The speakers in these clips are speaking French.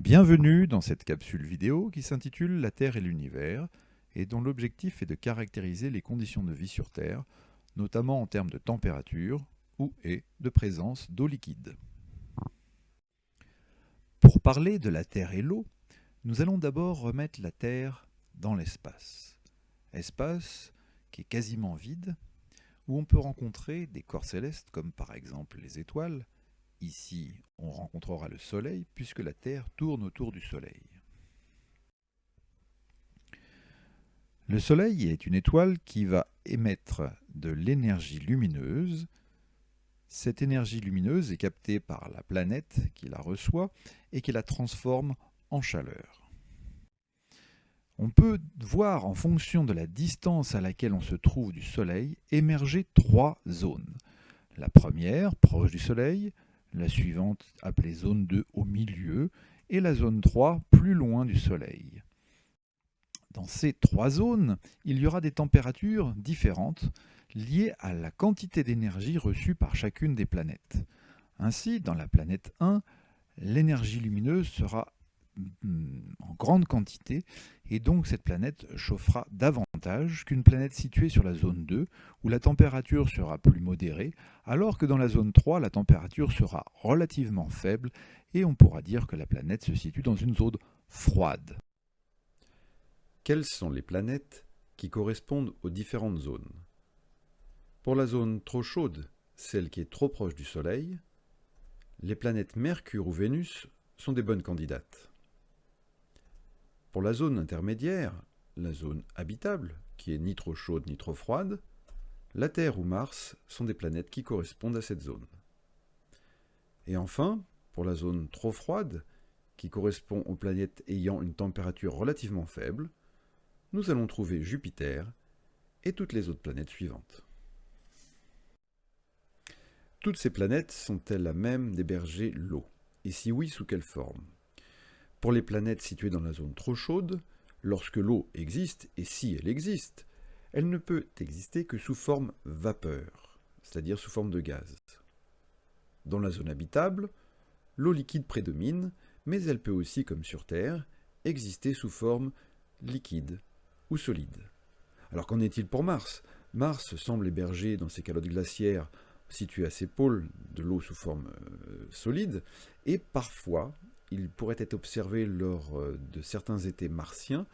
Bienvenue dans cette capsule vidéo qui s'intitule La Terre et l'univers et dont l'objectif est de caractériser les conditions de vie sur Terre, notamment en termes de température ou et de présence d'eau liquide. Pour parler de la Terre et l'eau, nous allons d'abord remettre la Terre dans l'espace. Espace qui est quasiment vide, où on peut rencontrer des corps célestes comme par exemple les étoiles. Ici, on rencontrera le Soleil puisque la Terre tourne autour du Soleil. Le Soleil est une étoile qui va émettre de l'énergie lumineuse. Cette énergie lumineuse est captée par la planète qui la reçoit et qui la transforme en chaleur. On peut voir en fonction de la distance à laquelle on se trouve du Soleil émerger trois zones. La première, proche du Soleil, la suivante appelée zone 2 au milieu et la zone 3 plus loin du Soleil. Dans ces trois zones, il y aura des températures différentes liées à la quantité d'énergie reçue par chacune des planètes. Ainsi, dans la planète 1, l'énergie lumineuse sera en grande quantité et donc cette planète chauffera davantage qu'une planète située sur la zone 2 où la température sera plus modérée, alors que dans la zone 3 la température sera relativement faible et on pourra dire que la planète se situe dans une zone froide. Quelles sont les planètes qui correspondent aux différentes zones? Pour la zone trop chaude, celle qui est trop proche du Soleil, les planètes Mercure ou Vénus sont des bonnes candidates. Pour la zone intermédiaire, la zone habitable, qui est ni trop chaude ni trop froide, la Terre ou Mars sont des planètes qui correspondent à cette zone. Et enfin, pour la zone trop froide, qui correspond aux planètes ayant une température relativement faible, nous allons trouver Jupiter et toutes les autres planètes suivantes. Toutes ces planètes sont-elles à même d'héberger l'eau? Et si oui, sous quelle forme? Pour les planètes situées dans la zone trop chaude, lorsque l'eau existe, et si elle existe, elle ne peut exister que sous forme vapeur, c'est-à-dire sous forme de gaz. Dans la zone habitable, l'eau liquide prédomine, mais elle peut aussi, comme sur Terre, exister sous forme liquide ou solide. Alors qu'en est-il pour Mars? Mars semble héberger dans ses calottes glaciaires situées à ses pôles de l'eau sous forme solide, et parfois, il pourrait être observé lors de certains étés martiens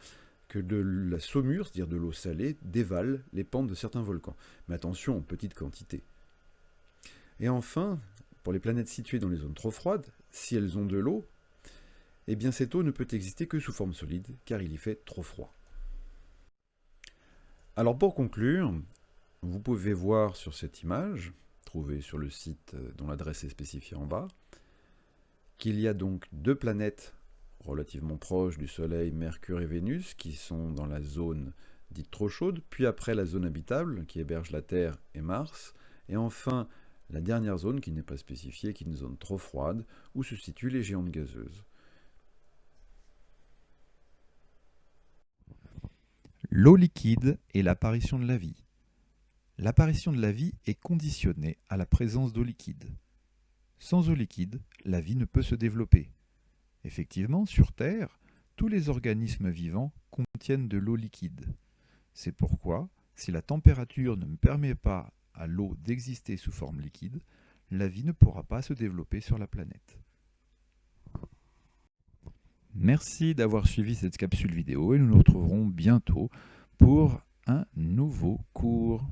que de la saumure, c'est-à-dire de l'eau salée, dévale les pentes de certains volcans. Mais attention, en petite quantité. Et enfin, pour les planètes situées dans les zones trop froides, si elles ont de l'eau, eh bien cette eau ne peut exister que sous forme solide, car il y fait trop froid. Alors pour conclure, vous pouvez voir sur cette image, trouvée sur le site dont l'adresse est spécifiée en bas, qu'il y a donc deux planètes relativement proches du Soleil, Mercure et Vénus, qui sont dans la zone dite trop chaude, puis après la zone habitable, qui héberge la Terre et Mars, et enfin la dernière zone, qui n'est pas spécifiée, qui est une zone trop froide, où se situent les géantes gazeuses. L'eau liquide est l'apparition de la vie. L'apparition de la vie est conditionnée à la présence d'eau liquide. Sans eau liquide, la vie ne peut se développer. Effectivement, sur Terre, tous les organismes vivants contiennent de l'eau liquide. C'est pourquoi, si la température ne permet pas à l'eau d'exister sous forme liquide, la vie ne pourra pas se développer sur la planète. Merci d'avoir suivi cette capsule vidéo et nous nous retrouverons bientôt pour un nouveau cours.